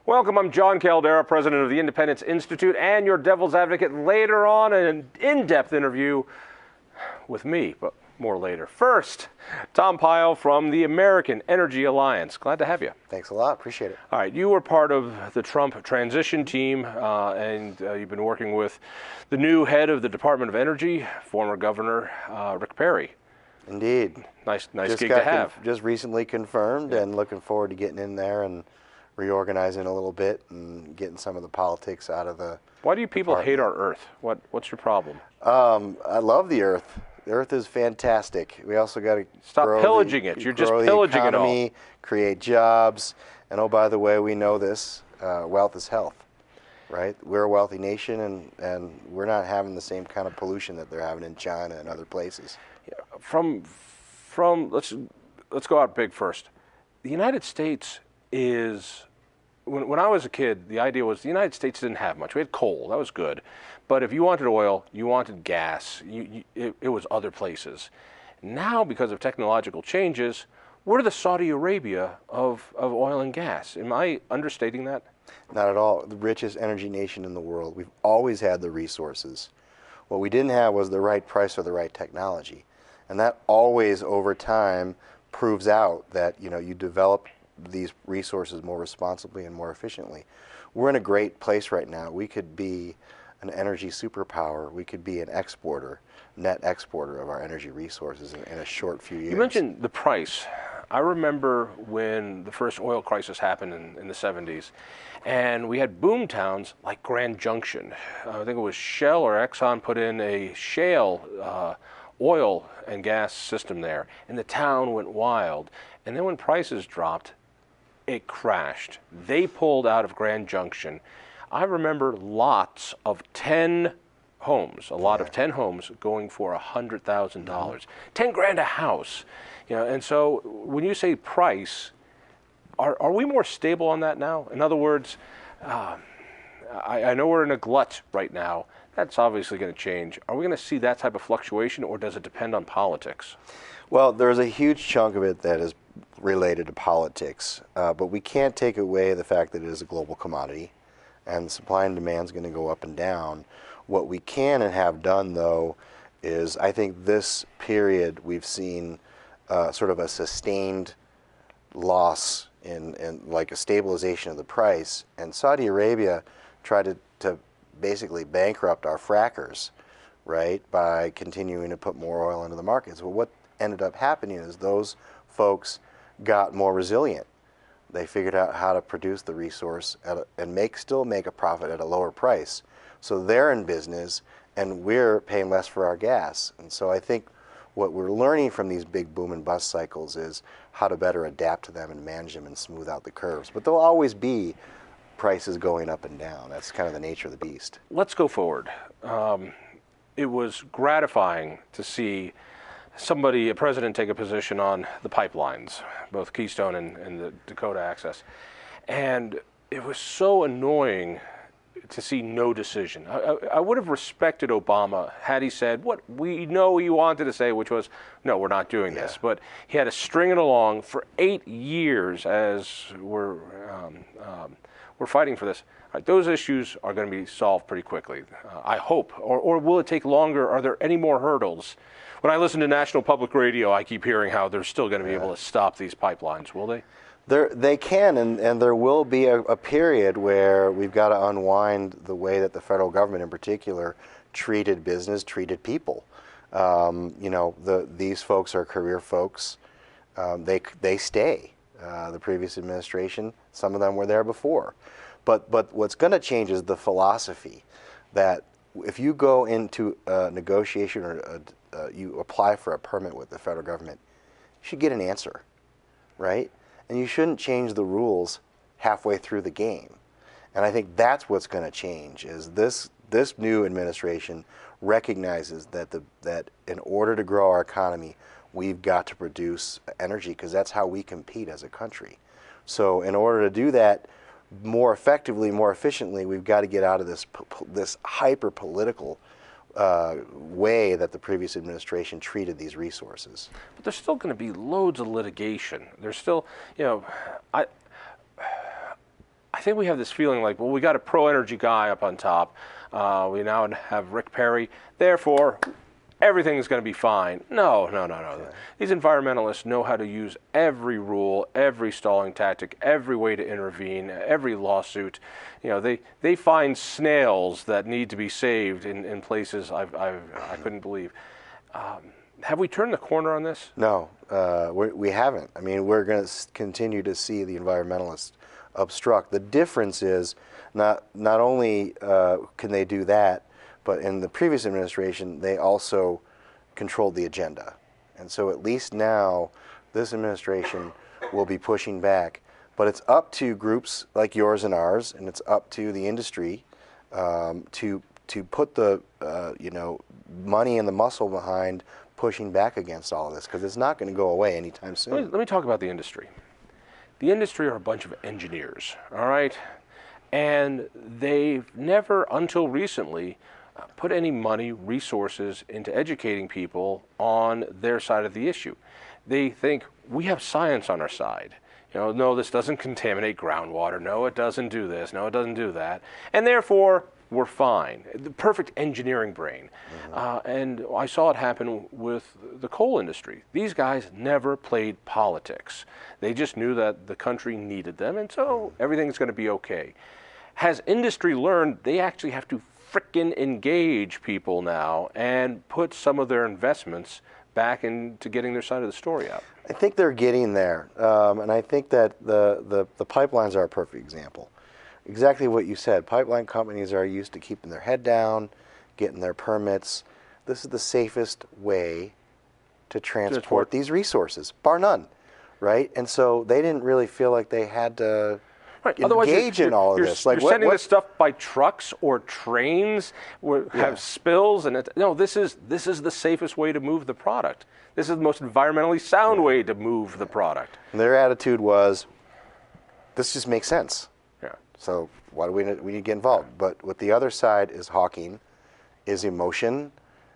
Welcome, I'm John Caldera, president of the Independence Institute, and your devil's advocate. Later on, an in-depth interview with me, but more later. First, Tom Pyle from the American Energy Alliance. Glad to have you. Thanks a lot. Appreciate it. All right, you were part of the Trump transition team, and you've been working with the new head of the Department of Energy, former Governor Rick Perry. Indeed. Nice gig to have. Just recently confirmed, and looking forward to getting in there and reorganizing a little bit and getting some of the politics out of the Why do you people department. hate our Earth? What's your problem? I love the Earth. The Earth is fantastic. We also got to Stop pillaging it. You're just pillaging it all. Create jobs, and oh, by the way, we know this: wealth is health, right? We're a wealthy nation, and we're not having the same kind of pollution that they're having in China and other places. From let's go out big first. The United States is, when I was a kid, the idea was the United States didn't have much. We had coal, that was good. But if you wanted oil, you wanted gas, it was other places. Now, because of technological changes, we're the Saudi Arabia of oil and gas. Am I understating that? Not at all. The richest energy nation in the world. We've always had the resources. What we didn't have was the right price or the right technology. And that always, over time, proves out that, you develop these resources more responsibly and more efficiently. We're in a great place right now. We could be an energy superpower. We could be an exporter, net exporter of our energy resources in a short few years. You mentioned the price. I remember when the first oil crisis happened in the 70s, and we had boom towns like Grand Junction. I think it was Shell or Exxon put in a shale oil and gas system there, and the town went wild. And then when prices dropped, it crashed. They pulled out of Grand Junction. I remember lots of 10 homes, a lot of 10 homes going for $100,000, 10 grand a house. And so when you say price, are we more stable on that now? In other words, I know we're in a glut right now. That's obviously going to change. Are we going to see that type of fluctuation, or does it depend on politics? Well, there's a huge chunk of it that is related to politics, but we can't take away the fact that it is a global commodity, and supply and demand is going to go up and down. What we can and have done, though, is I think this period we've seen sort of a sustained loss in like a stabilization of the price, and Saudi Arabia tried to basically bankrupt our frackers, right, by continuing to put more oil into the markets. Well, what ended up happening is those folks got more resilient. They figured out how to produce the resource and still make a profit at a lower price. So they're in business, and we're paying less for our gas. And so I think what we're learning from these big boom and bust cycles is how to better adapt to them and manage them and smooth out the curves. But there'll always be prices going up and down. That's kind of the nature of the beast. Let's go forward. It was gratifying to see a president take a position on the pipelines, both Keystone and the Dakota Access. And it was so annoying to see no decision. I would have respected Obama had he said what we know he wanted to say, which was, no, we're not doing this. But he had to string it along for 8 years as we're fighting for this. Right, those issues are going to be solved pretty quickly, I hope. Or will it take longer? Are there any more hurdles? When I listen to National Public Radio, I keep hearing how they're still going to be able to stop these pipelines. Will they? They can, and there will be a period where we've got to unwind the way that the federal government in particular treated business, treated people. These folks are career folks. They stay. The previous administration, some of them were there before. But what's going to change is the philosophy that if you go into a negotiation or you apply for a permit with the federal government, you should get an answer, right? And you shouldn't change the rules halfway through the game. And I think that's what's going to change is this new administration recognizes that in order to grow our economy, we've got to produce energy because that's how we compete as a country. So in order to do that more effectively, more efficiently, we've got to get out of this hyper-political way that the previous administration treated these resources. But there's still going to be loads of litigation. There's still, I I think we have this feeling like, well, we got a pro-energy guy up on top. We now have Rick Perry. Therefore, everything's going to be fine. No, no, no, no. These environmentalists know how to use every rule, every stalling tactic, every way to intervene, every lawsuit. You know, they find snails that need to be saved in places I couldn't believe. Have we turned the corner on this? No, we haven't. I mean, we're going to continue to see the environmentalists obstruct. The difference is not only can they do that, but in the previous administration, they also controlled the agenda. And so at least now, this administration will be pushing back. But it's up to groups like yours and ours, and it's up to the industry to put the money and the muscle behind pushing back against all of this, because it's not going to go away anytime soon. Let me talk about the industry. The industry are a bunch of engineers, all right? And they've never, until recently, put any money, resources into educating people on their side of the issue. They think we have science on our side. You know, no, this doesn't contaminate groundwater. No, it doesn't do this. No, it doesn't do that. And therefore, we're fine. The perfect engineering brain. And I saw it happen with the coal industry. These guys never played politics. They just knew that the country needed them, and so everything's going to be okay. Has industry learned they actually have to frickin' engage people now and put some of their investments back into getting their side of the story out? I think they're getting there, and I think that the pipelines are a perfect example. Exactly what you said. Pipeline companies are used to keeping their head down, getting their permits. This is the safest way to transport these resources, bar none, right? And so they didn't really feel like they had to engage in all of this. Like you're sending this stuff by trucks or trains, have spills, and no, this is the safest way to move the product. This is the most environmentally sound way to move the product. And their attitude was, this just makes sense. Yeah. So why do we need to get involved? But what the other side is hawking is emotion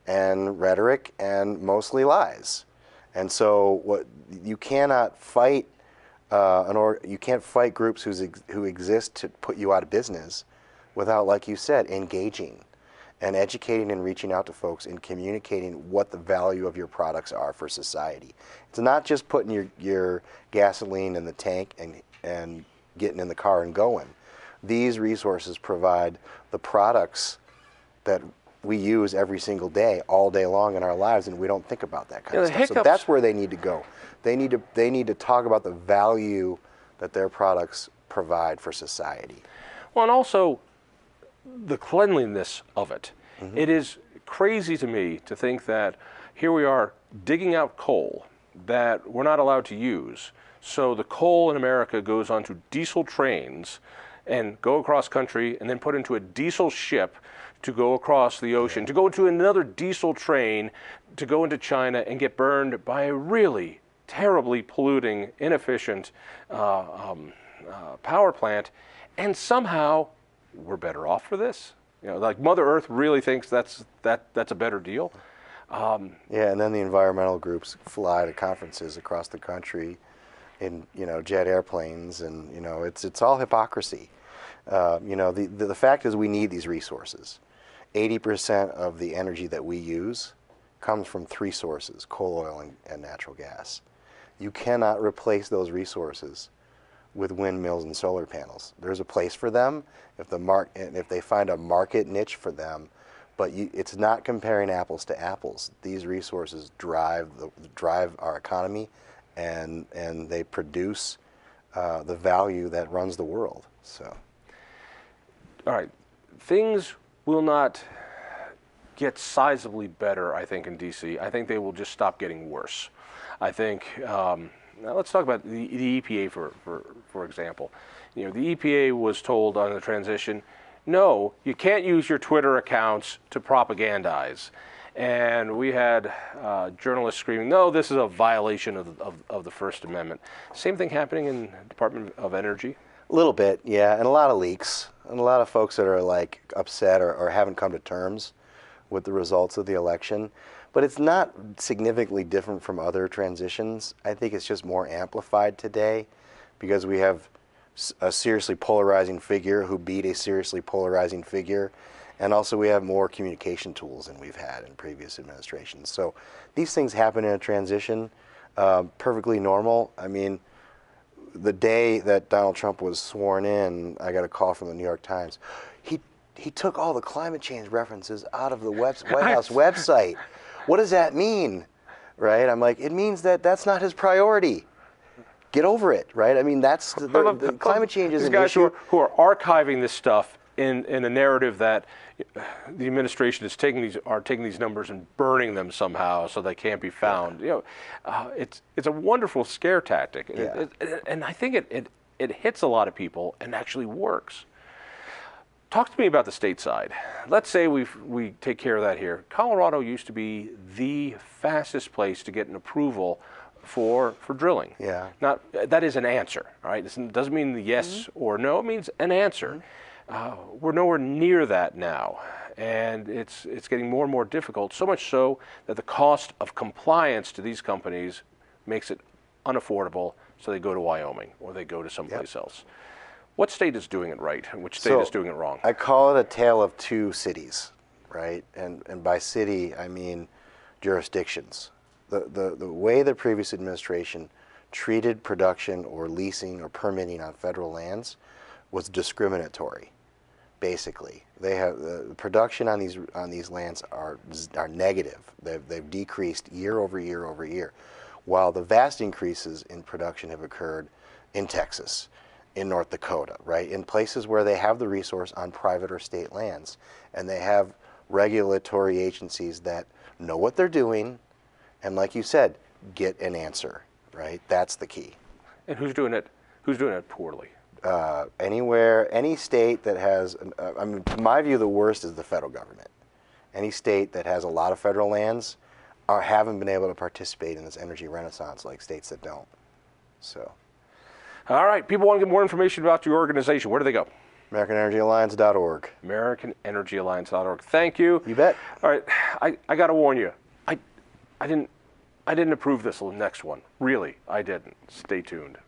and rhetoric and mostly lies. And so what you cannot fight you can't fight groups who exist to put you out of business without, like you said, engaging and educating and reaching out to folks and communicating what the value of your products are for society. It's not just putting your gasoline in the tank and getting in the car and going. These resources provide the products that we use every single day, all day long in our lives, and we don't think about that kind of stuff. So that's where they need to go. They need to talk about the value that their products provide for society. Well, and also the cleanliness of it. It is crazy to me to think that here we are digging out coal that we're not allowed to use. So the coal in America goes onto diesel trains and go across country and then put into a diesel ship to go across the ocean, to go into another diesel train, to go into China and get burned by a really terribly polluting, inefficient power plant, and somehow we're better off for this. You know, like Mother Earth really thinks that's a better deal. Yeah, and then the environmental groups fly to conferences across the country in jet airplanes, and it's all hypocrisy. The fact is we need these resources. 80% of the energy that we use comes from three sources: coal, oil, and natural gas. You cannot replace those resources with windmills and solar panels. There's a place for them if they find a market niche for them, but it's not comparing apples to apples. These resources drive our economy, and they produce the value that runs the world. So, all right, things will not get sizably better, I think, in D.C. I think they will just stop getting worse. I think, now let's talk about the EPA, for example. The EPA was told on the transition, no, you can't use your Twitter accounts to propagandize. And we had journalists screaming, no, this is a violation of the First Amendment. Same thing happening in the Department of Energy? A little bit, yeah, and a lot of leaks, and a lot of folks that are like upset or haven't come to terms with the results of the election. But it's not significantly different from other transitions. I think it's just more amplified today because we have a seriously polarizing figure who beat a seriously polarizing figure. And also we have more communication tools than we've had in previous administrations. So these things happen in a transition, perfectly normal. I mean, the day that Donald Trump was sworn in, I got a call from the New York Times. He took all the climate change references out of the White House website. What does that mean? Right? I'm like, it means that that's not his priority. Get over it, right? I mean, that's the climate change is an issue. Who are archiving this stuff in a narrative that the administration is taking these numbers and burning them somehow so they can't be found. You know, it's a wonderful scare tactic, and I think it hits a lot of people and actually works. Talk to me about the state side. Let's say we take care of that here. Colorado used to be the fastest place to get an approval for drilling. Yeah. Now, that is an answer, all right? It doesn't mean the yes or no. It means an answer. We're nowhere near that now, and it's getting more and more difficult, so much so that the cost of compliance to these companies makes it unaffordable, so they go to Wyoming or they go to someplace else. What state is doing it right, and which state is doing it wrong? I call it a tale of two cities, right? And by city, I mean jurisdictions. The way the previous administration treated production or leasing or permitting on federal lands was discriminatory. Basically, they have the production on these lands are negative. They've decreased year over year over year, while the vast increases in production have occurred in Texas, in North Dakota, right? In places where they have the resource on private or state lands, and they have regulatory agencies that know what they're doing, and like you said, get an answer, right? That's the key. And who's doing it? Who's doing it poorly? Anywhere, any state that has, I mean, in my view, the worst is the federal government. Any state that has a lot of federal lands haven't been able to participate in this energy renaissance like states that don't. So. All right, people want to get more information about your organization. Where do they go? AmericanEnergyAlliance.org. AmericanEnergyAlliance.org. Thank you. You bet. All right, I got to warn you. I didn't approve this next one. Really, I didn't. Stay tuned.